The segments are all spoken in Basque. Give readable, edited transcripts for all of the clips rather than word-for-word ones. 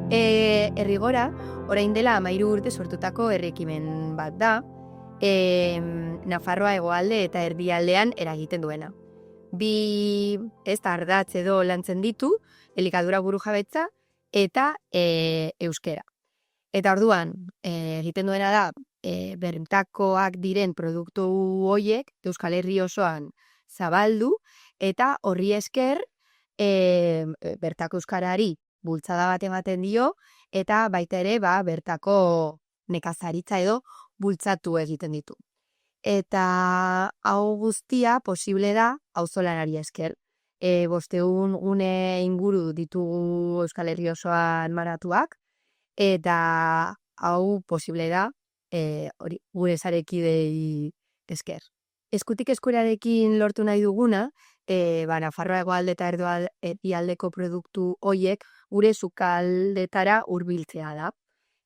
Errigora, orain dela 13 urte sortutako herri ekimen bat da, Nafarroa hegoalde eta erdialdean eragiten duena. Bi ardatz edo lantzen ditu, elikadura burujabetza eta euskera. Eta orduan, egiten duena da, bertakoak diren produktu horiek Euskal Herri osoan zabaldu, eta horri esker bertako euskarari bultzada bat ematen dio, eta baita ere bertako nekazaritza edo bultzatu egiten ditu. Eta hau guztia posible da auzolanari esker. 500 gune inguru ditugu Euskal Herri osoan maratuak, eta hau posible da gure sarekidei esker. Eskutik eskurarekin lortu nahi duguna, Nafarroa hegoalde eta erdialdeko produktu hoiek gure sukaldetara hurbiltzea da.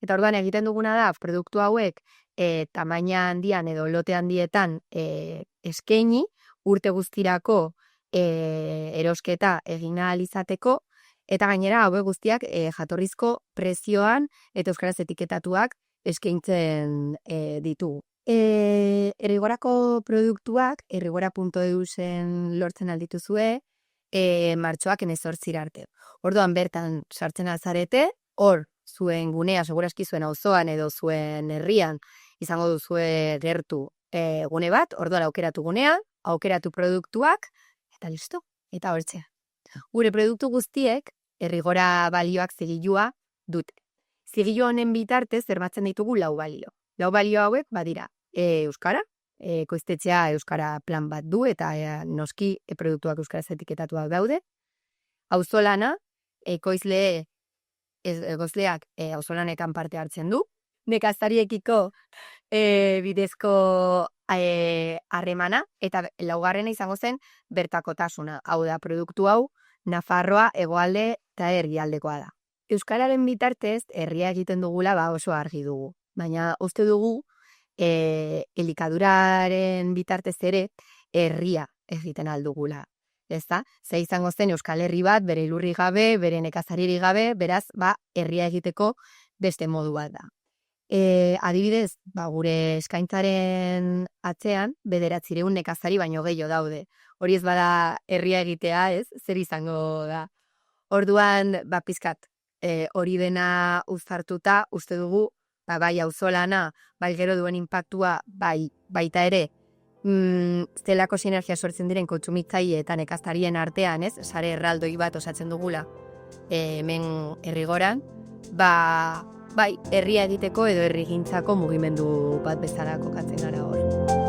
Eta orduan egiten duguna da, produktu hauek tamaina handian edo lote handietan eskaini, urte guztirako erosketa egin ahal izateko, eta gainera hauek guztiak jatorrizko prezioan eta euskaraz etiketatuak eskaintzen ditugu. Errigorako produktuak errigora.eusen lortzen aldituzue martxoak 18 arte. Orduan bertan sartzen alzarete, hor zuen gunea, segurazki zuen auzoan edo zuen herrian izango duzue gertu gune bat, orduan aukeratu gunea, aukeratu produktuak, eta listo, eta hortzea. Gure produktu guztiek errigora balioak zigilua dute. Zigilu honen bitartez zerbatzen ditugu 4 balio. 4 balio hauek badira euskara, ekoiztetxea euskara plan bat du eta noski produktuak euskaraz etiketatuak daude. Auzolana, ekoizleak auzolanetan parte hartzen du. Nekazariekiko bidezko harremana, eta 4. izango zen bertakotasuna. Hau da, produktu hau Nafarroa hegoalde eta erdialdekoa da. Euskararen bitartez herria egiten dugula oso argi dugu, baina uste dugu elikaduraren bitartez ere herria egiten aldugula. Ez da? Ze izango zen Euskal Herri bat, bere ilurri gabe, bere nekazariri gabe, beraz, herria egiteko beste modu bat da. Adibidez, gure eskaintzaren atzean, 900 nekazari baino gehiago daude. Hori ez bada herria egitea, ez? Zer izango da. Orduan, pizkat, hori dena uztartuta, uste dugu, bai auzolana, bai gero duen inpaktua, baita ere, zelako sinergia sortzen diren kontsumitzaile eta nekazarien artean, ez? Sare erraldoi bat osatzen dugula hemen Errigoran, bai, herria egiteko edo herrigintzako mugimendu bat bezala kokatzen gara hor.